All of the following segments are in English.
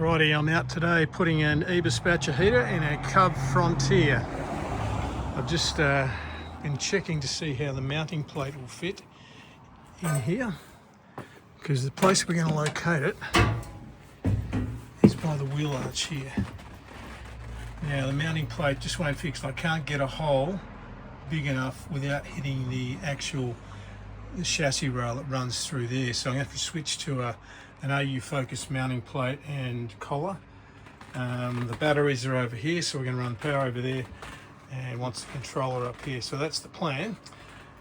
Alrighty, I'm out today putting an Eberspacher heater in a Cub Frontier. I've just been checking to see how the mounting plate will fit in here, because the place we're going to locate it is by the wheel arch here. Now the mounting plate just won't fix. I can't get a hole big enough without hitting the actual chassis rail that runs through there, so I'm going to have to switch to an AU focus mounting plate and collar. The batteries are over here, so we're going to run power over there and wants the controller up here, so that's the plan.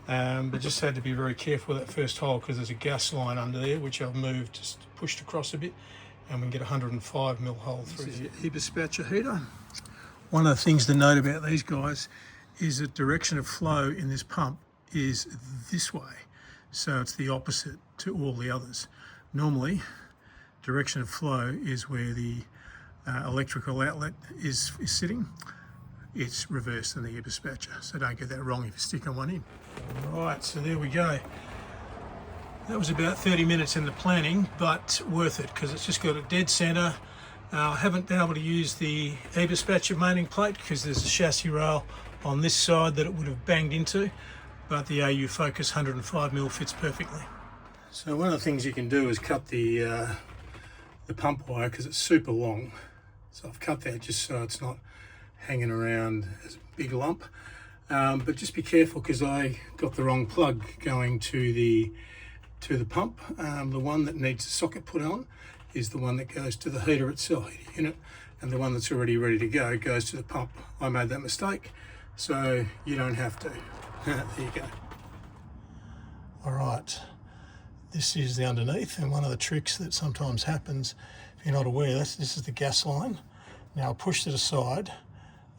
But just had to be very careful with that first hole because there's a gas line under there which I've moved, just pushed across a bit, and we can get a 105mm hole through the Eberspacher heater. One of the things to note about these guys is that direction of flow in this pump is this way, so it's the opposite to all the others. Normally, direction of flow is where the electrical outlet is sitting. It's reversed in the Eberspacher, so don't get that wrong if you stick on one in. Right, so there we go. That was about 30 minutes in the planning, but worth it because it's just got a dead center. I haven't been able to use the Eberspacher mounting plate because there's a chassis rail on this side that it would have banged into, but the AU Focus 105mm fits perfectly. So one of the things you can do is cut the pump wire because it's super long. So I've cut that just so it's not hanging around as a big lump. But just be careful because I got the wrong plug going to the pump. The one that needs a socket put on is the one that goes to the heater itself, heater unit, and the one that's already ready to go goes to the pump. I made that mistake, so you don't have to. There you go. All right. This is the underneath, and one of the tricks that sometimes happens, if you're not aware, this is the gas line. Now I pushed it aside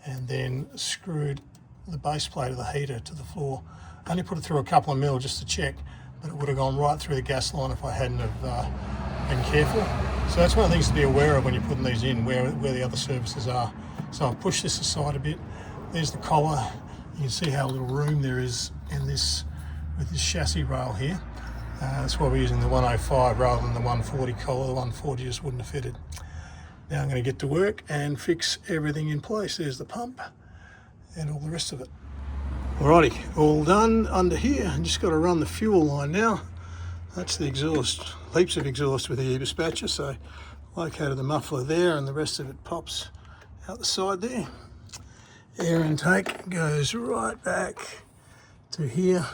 and then screwed the base plate of the heater to the floor. I only put it through a couple of mil just to check, but it would have gone right through the gas line if I hadn't have been careful. So that's one of the things to be aware of when you're putting these in, where the other surfaces are. So I've pushed this aside a bit. There's the collar. You can see how little room there is in this with this chassis rail here. That's why we're using the 105 rather than the 140 collar. The 140 just wouldn't have fitted. Now I'm going to get to work and fix everything in place. There's the pump and all the rest of it. Alrighty, all done under here. I just got to run the fuel line now. That's the exhaust, heaps of exhaust with the Eberspacher. So located the muffler there and the rest of it pops out the side there. Air intake goes right back to here,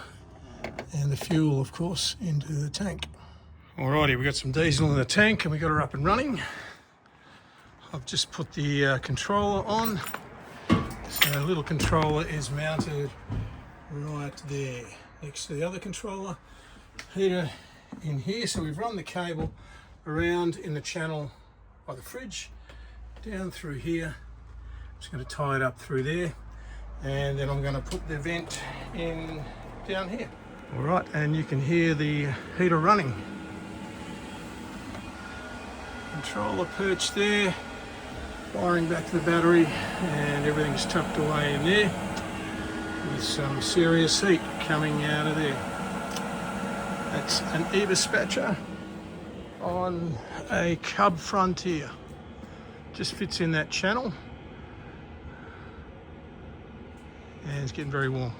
and the fuel, of course, into the tank. Alrighty, we got some diesel in the tank and we got her up and running. I've just put the controller on. So the little controller is mounted right there next to the other controller. Heater in here, so we've run the cable around in the channel by the fridge, down through here. Just going to tie it up through there, and then I'm going to put the vent in down here. All right, and you can hear the heater running. Controller perched there, wiring back to the battery, and everything's tucked away in there with some serious heat coming out of there. That's an Eberspacher on a Cub Frontier. Just fits in that channel, and it's getting very warm.